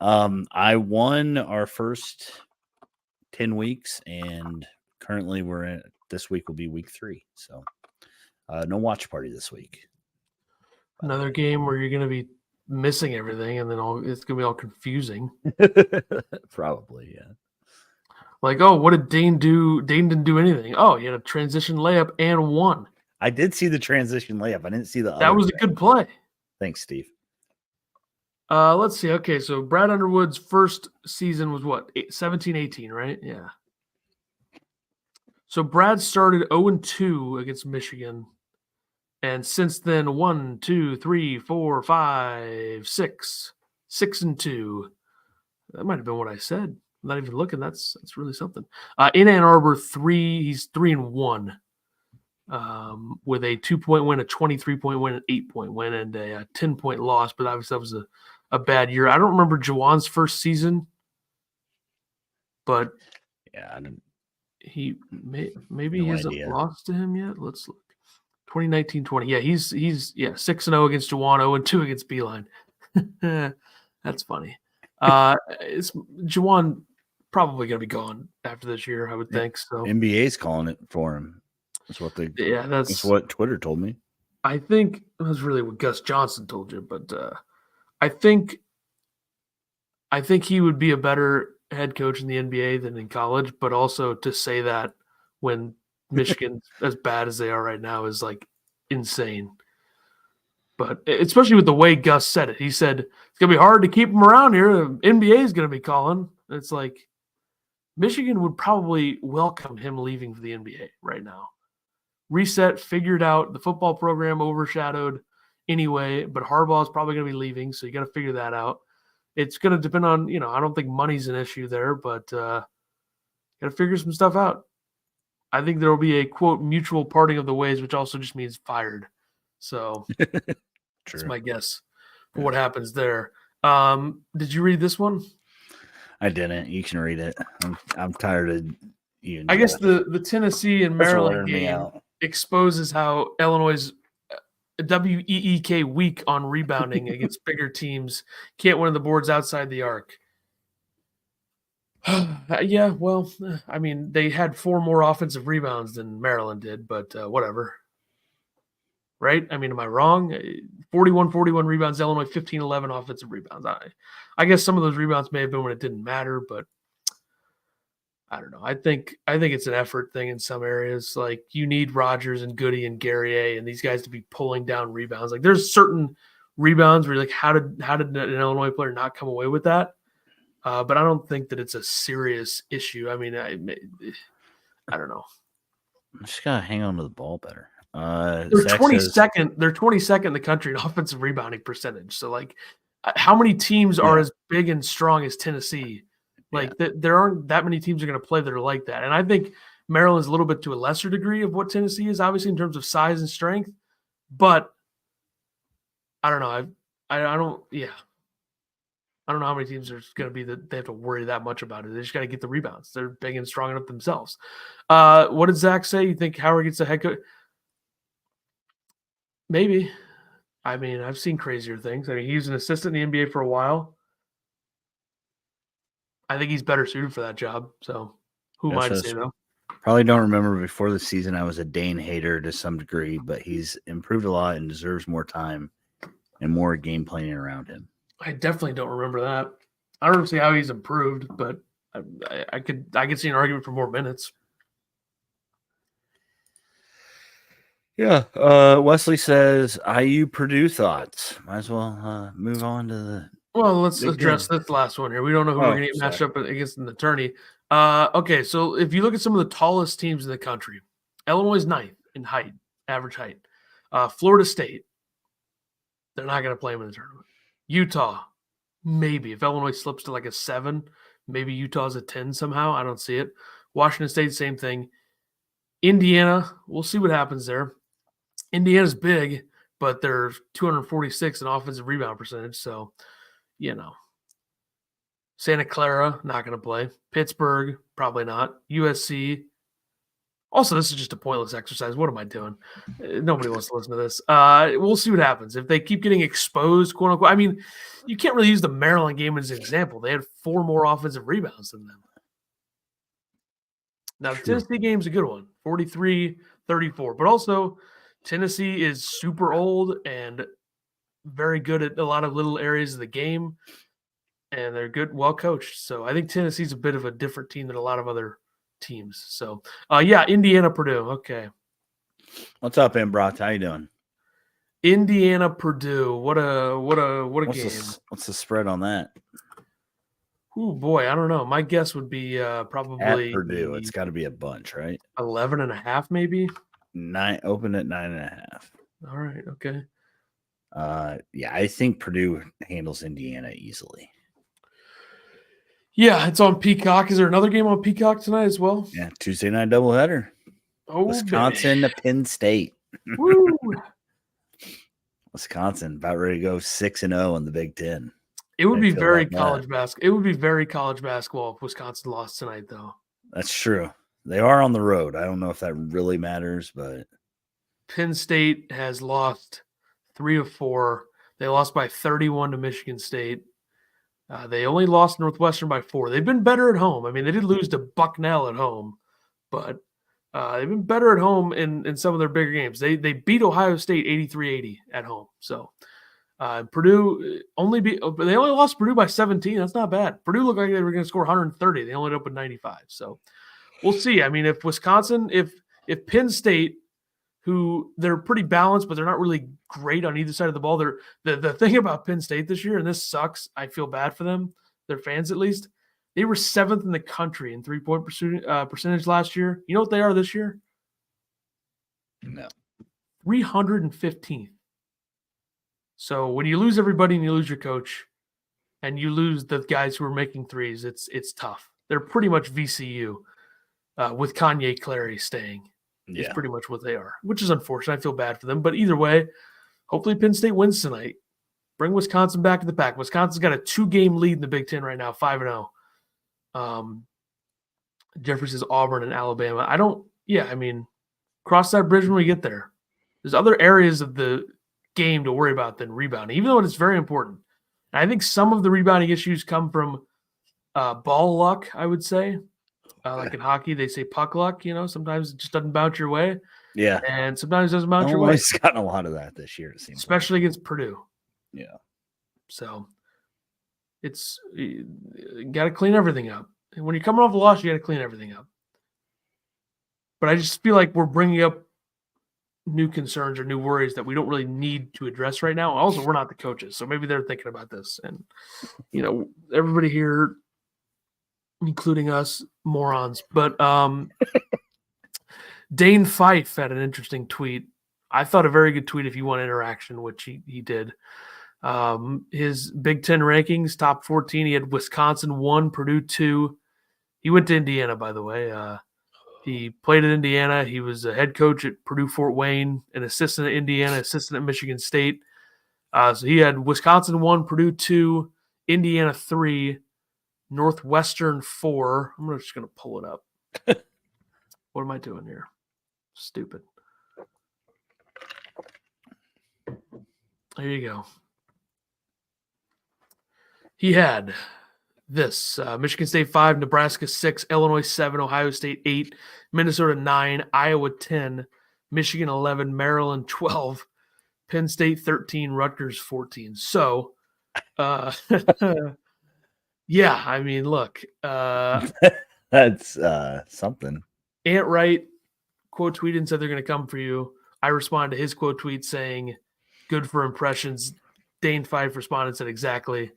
I won our first 10 weeks, and currently this week will be week 3. So no watch party this week. Another game where you're going to be missing everything, and then it's going to be all confusing. Probably, yeah. What did Dane do? Dane didn't do anything. Oh, he had a transition layup and won. I did see the transition layup. I didn't see the That was a good play. Thanks, Steve. Let's see. Okay, so Brad Underwood's first season was 17-18, right? Yeah. So Brad started 0-2 against Michigan. And since then, 1, 2, 3, 4, 5, 6, 6-2. That might have been what I said. I'm not even looking. That's really something. In Ann Arbor, he's 3-1. With a 2-point win, a 23-point win, an 8-point win, and a 10-point loss. But obviously, that was a bad year. I don't remember Juwan's first season, but Yeah, I don't, maybe No he hasn't idea. lost to him yet. Let's look. 2019-20. Yeah, he's 6-0 against Juwan, 0-2 against Beeline. That's funny. It's Juwan probably going to be gone after this year, I would think. So NBA's calling it for him. That's what Twitter told me. I think that's really what Gus Johnson told you, but I think he would be a better head coach in the NBA than in college. But also to say that when Michigan's as bad as they are right now is like insane. But especially with the way Gus said it, he said it's gonna be hard to keep him around here. The NBA is gonna be calling. It's like Michigan would probably welcome him leaving for the NBA right now. Reset, figured out, the football program overshadowed anyway, but Harbaugh is probably going to be leaving, so you got to figure that out. It's going to depend on, I don't think money's an issue there, but got to figure some stuff out. I think there will be a, quote, mutual parting of the ways, which also just means fired. So that's my guess for what happens there. Did you read this one? I didn't. You can read it. I'm tired of you. I guess the Tennessee and Maryland game exposes how Illinois' WEEK weak on rebounding against bigger teams, can't win the boards outside the arc. Yeah, well, I mean, they had 4 more offensive rebounds than Maryland did, but whatever. Right? I mean, am I wrong? 41 rebounds, Illinois 15-11 offensive rebounds. I guess some of those rebounds may have been when it didn't matter, but I don't know. I think it's an effort thing in some areas. Like you need Rogers and Goody and Guerrier and these guys to be pulling down rebounds. Like there's certain rebounds where you're like, how did an Illinois player not come away with that? But I don't think that it's a serious issue. I mean, I don't know. I just gotta hang on to the ball better. They're 22nd. They're 22nd in the country in offensive rebounding percentage. So like, how many teams are as big and strong as Tennessee? Like there aren't that many teams are going to play that are like that. And I think Maryland's a little bit to a lesser degree of what Tennessee is, obviously in terms of size and strength. But I don't know. I don't know how many teams are going to be that they have to worry that much about it. They just got to get the rebounds. They're big and strong enough themselves. What did Zach say? You think Howard gets a head coach? Maybe. I mean, I've seen crazier things. I mean, he was an assistant in the NBA for a while. I think he's better suited for that job. So who am I to say, though? Probably don't remember before the season I was a Dane hater to some degree, but he's improved a lot and deserves more time and more game planning around him. I definitely don't remember that. I don't see how he's improved, but I could see an argument for more minutes. Yeah. Wesley says, IU Purdue thoughts. Might as well move on to the. Well, let's address this last one here. We don't know who we're going to get matched up against an attorney. Okay, so if you look at some of the tallest teams in the country, Illinois is 9th in height, average height. Florida State, they're not going to play them in the tournament. Utah, maybe. If Illinois slips to like a 7, maybe Utah's a 10 somehow. I don't see it. Washington State, same thing. Indiana, we'll see what happens there. Indiana's big, but they're 246 in offensive rebound percentage, so Santa Clara, not going to play. Pittsburgh, probably not. USC. Also, this is just a pointless exercise. What am I doing? Nobody wants to listen to this. We'll see what happens. If they keep getting exposed, quote unquote. I mean, you can't really use the Maryland game as an example. They had 4 more offensive rebounds than them. Now, the Tennessee game's a good one, 43-34. But also, Tennessee is super old and very good at a lot of little areas of the game, and they're good, well coached. So I think Tennessee's a bit of a different team than a lot of other teams. So Indiana, Purdue. Okay. What's up, Embroth? How you doing? Indiana, Purdue. What a game. What's the spread on that? Oh boy, I don't know. My guess would be probably at Purdue. It's got to be a bunch, right? 11.5, maybe. 9 open at 9.5. All right. Okay. I think Purdue handles Indiana easily. Yeah, it's on Peacock. Is there another game on Peacock tonight as well? Yeah, Tuesday night doubleheader. Oh, Wisconsin to Penn State. Woo! Wisconsin about ready to go 6-0 in the Big Ten. It would I be feel very about that. college basketball. It would be very college basketball if Wisconsin lost tonight, though. That's true. They are on the road. I don't know if that really matters, but Penn State has lost 3 of 4. They lost by 31 to Michigan State. They only lost Northwestern by 4. They've been better at home. I mean, they did lose to Bucknell at home, but they've been better at home in some of their bigger games. They beat Ohio State 83-80 at home. So Purdue they only lost Purdue by 17. That's not bad. Purdue looked like they were going to score 130. They only ended up with 95. So we'll see. I mean, if Wisconsin, if Penn State, who they're pretty balanced, but they're not really great on either side of the ball. The thing about Penn State this year, and this sucks, I feel bad for them, their fans at least, they were 7th in the country in three-point percentage last year. You know what they are this year? no. 315th. So when you lose everybody and you lose your coach and you lose the guys who are making threes, it's tough. They're pretty much VCU with Kanye Clary staying. Is pretty much what they are, which is unfortunate. I feel bad for them. But either way, hopefully Penn State wins tonight. Bring Wisconsin back in the pack. Wisconsin's got a 2-game lead in the Big Ten right now, 5-0. Jeffrey says Auburn and Alabama. I mean, cross that bridge when we get there. There's other areas of the game to worry about than rebounding, even though it's very important. And I think some of the rebounding issues come from ball luck, I would say. Like in hockey, they say puck luck. Sometimes it just doesn't bounce your way. Yeah. And sometimes it doesn't bounce your way. Illinois has gotten a lot of that this year, it seems. Especially against Purdue. Yeah. So you got to clean everything up. And when you're coming off the loss, you got to clean everything up. But I just feel like we're bringing up new concerns or new worries that we don't really need to address right now. Also, we're not the coaches, so maybe they're thinking about this. And, everybody here, including us morons. But Dane Fife had an interesting tweet. I thought a very good tweet if you want interaction, which he did. His Big Ten rankings, top 14, he had Wisconsin 1, Purdue 2. He went to Indiana, by the way. He played at Indiana. He was a head coach at Purdue Fort Wayne, an assistant at Indiana, assistant at Michigan State. So he had Wisconsin 1, Purdue 2, Indiana 3, Northwestern 4. I'm just going to pull it up. What am I doing here? Stupid. There you go. He had this. Michigan State 5, Nebraska 6, Illinois 7, Ohio State 8, Minnesota 9, Iowa 10, Michigan 11, Maryland 12, Penn State 13, Rutgers 14. So, yeah, I mean, look. That's something. Ant Wright quote tweeted and said they're going to come for you. I responded to his quote tweet saying, good for impressions. Dane Fife responded and said exactly.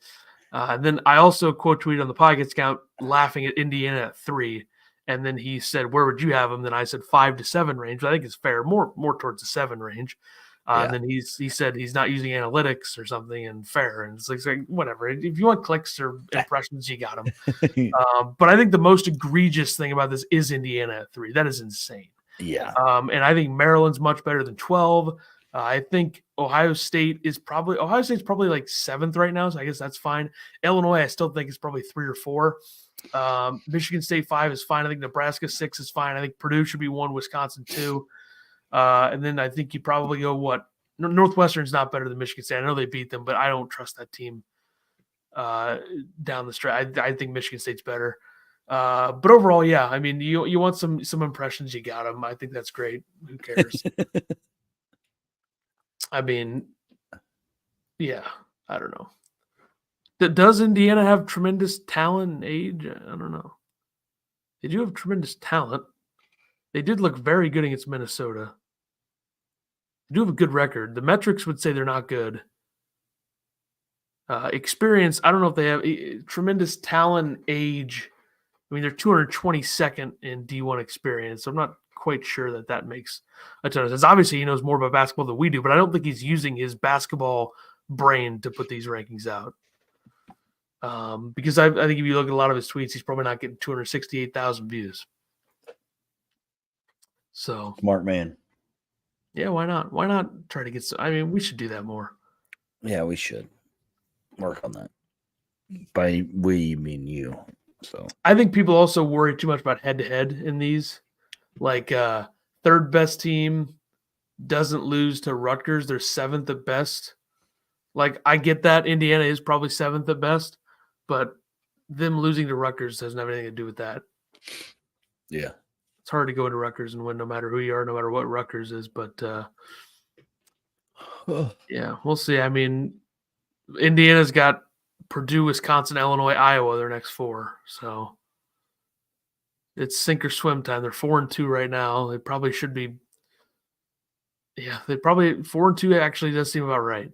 And then I also quote tweeted on the podcast account laughing at Indiana at 3. And then he said, where would you have him? Then I said 5 to 7 range. I think it's fair, more towards the 7 range. And then he said he's not using analytics or something and fair. And it's like whatever. If you want clicks or impressions, you got them. But I think the most egregious thing about this is Indiana at 3. That is insane. Yeah. And I think Maryland's much better than 12. I think Ohio State's probably like 7th right now, so I guess that's fine. Illinois, I still think is probably 3 or 4. Michigan State 5 is fine. I think Nebraska 6 is fine. I think Purdue should be 1, Wisconsin 2. And then I think you probably go Northwestern's not better than Michigan State. I know they beat them, but I don't trust that team down the stretch. I think Michigan State's better. But overall, yeah, I mean, you want some impressions, you got them. I think that's great. Who cares? I mean, yeah, I don't know. Does Indiana have tremendous talent and age? I don't know. They do have tremendous talent. They did look very good against Minnesota. They do have a good record. The metrics would say they're not good. Experience, I don't know if they have tremendous talent, age. I mean, they're 222nd in D1 experience, so I'm not quite sure that makes a ton of sense. Obviously, he knows more about basketball than we do, but I don't think he's using his basketball brain to put these rankings out. Because I think if you look at a lot of his tweets, he's probably not getting 268,000 views. So Smart man. Yeah, why not? Why not try to get I mean, we should do that more. Yeah, we should work on that. By we, you mean you. So I think people also worry too much about head-to-head in these. Like, third best team doesn't lose to Rutgers. They're seventh at best. Like, I get that Indiana is probably seventh at best, but them losing to Rutgers doesn't have anything to do with that. yeah. It's hard to go into Rutgers and win no matter who you are, no matter what Rutgers is. But, yeah, we'll see. I mean, Indiana's got Purdue, Wisconsin, Illinois, Iowa, their next four. So it's sink or swim time. They're 4-2 right now. They probably should be. Yeah, they probably 4-2 actually does seem about right.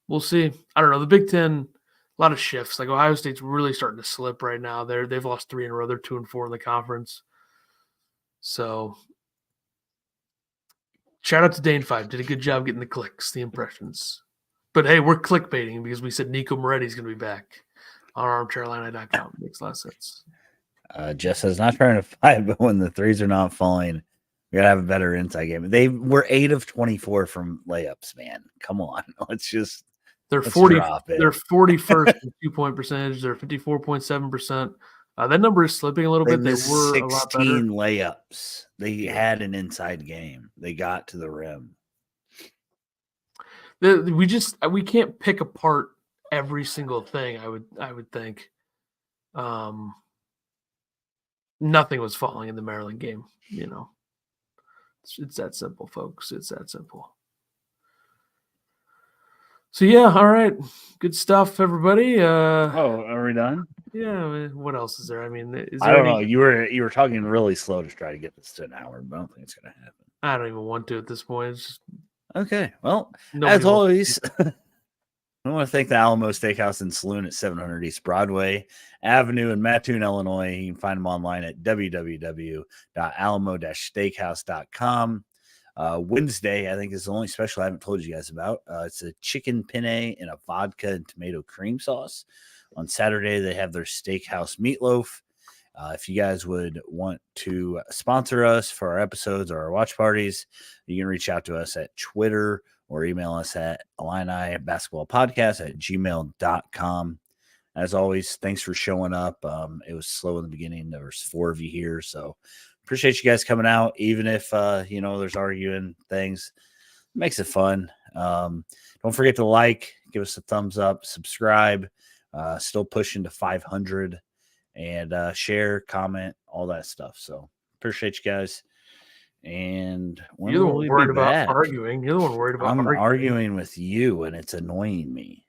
We'll see. I don't know. The Big Ten, a lot of shifts. Like Ohio State's really starting to slip right now. They've lost 3 in a row. They're 2-4 in the conference. So shout out to Dane 5. Did a good job getting the clicks, the impressions. But hey, we're clickbaiting because we said Nico Moretti's going to be back on armchairillini.com. Makes a lot of sense. Jeff says, not trying to fight, but when the threes are not falling, we got to have a better inside game. They were 8 of 24 from layups, man. Come on. They're 41st in 2-point percentage. They're 54.7%. That number is slipping a little bit. They were a lot better. 16 layups. They had an inside game. They got to the rim. We can't pick apart every single thing. I would think. Nothing was falling in the Maryland game. You know, it's that simple, folks. It's that simple. So yeah, all right, good stuff, everybody. Are we done? Yeah. What else is there? I mean, I don't know. You were talking really slow to try to get this to an hour, but I don't think it's gonna happen. I don't even want to at this point. It's just, okay. Well, as always, I want to thank the Alamo Steakhouse and Saloon at 700 East Broadway Avenue in Mattoon, Illinois. You can find them online at www.alamo-steakhouse.com. Wednesday, I think, is the only special I haven't told you guys about. It's a chicken penne in a vodka and tomato cream sauce. On Saturday, they have their steakhouse meatloaf. If you guys would want to sponsor us for our episodes or our watch parties, you can reach out to us at Twitter or email us at illinibasketballpodcast@gmail.com. As always, thanks for showing up. It was slow in the beginning. There was 4 of you here, so appreciate you guys coming out, even if, there's arguing things. It makes it fun. Don't forget to give us a thumbs up, subscribe. Still pushing to 500, and share, comment, all that stuff. So appreciate you guys. And you're the one worried about arguing. You're the one worried about arguing with you, and it's annoying me.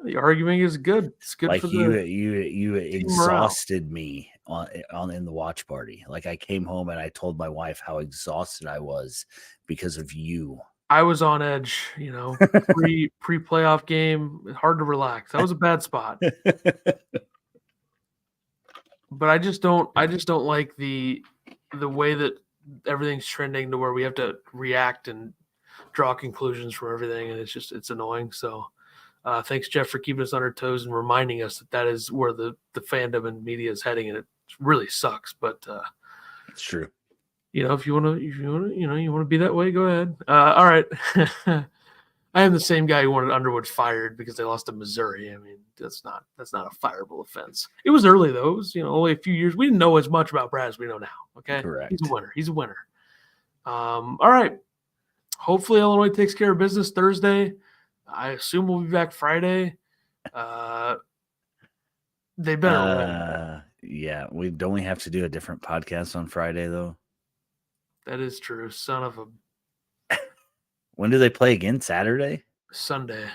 The arguing is good. It's good. Like you exhausted me in the watch party. Like I came home and I told my wife how exhausted I was because of you. I was on edge, pre-playoff game. Hard to relax. That was a bad spot. But I just don't like the way that everything's trending to where we have to react and draw conclusions from everything, and it's annoying. So thanks, Jeff, for keeping us on our toes and reminding us that is where the fandom and media is heading, and it really sucks. But it's true. If you want to be that way, go ahead. All right. I am the same guy who wanted Underwood fired because they lost to Missouri. I mean, that's not a fireable offense. It was early though. It was, only a few years. We didn't know as much about Brad as we know now. Okay. Correct. He's a winner. All right. Hopefully Illinois takes care of business Thursday. I assume we'll be back Friday. They better win. Yeah. We have to do a different podcast on Friday though. That is true. Son of a. When do they play again? Saturday? Sunday.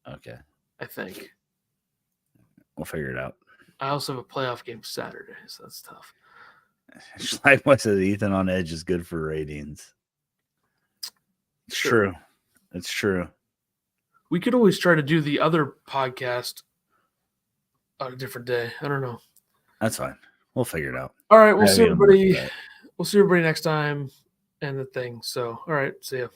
Okay. I think. We'll figure it out. I also have a playoff game Saturday, so that's tough. Schleich said Ethan on Edge is good for ratings. It's true. It's true. We could always try to do the other podcast on a different day. I don't know. That's fine. We'll figure it out. All right. We'll see everybody. We'll see everybody next time and the thing. So, all right. See ya.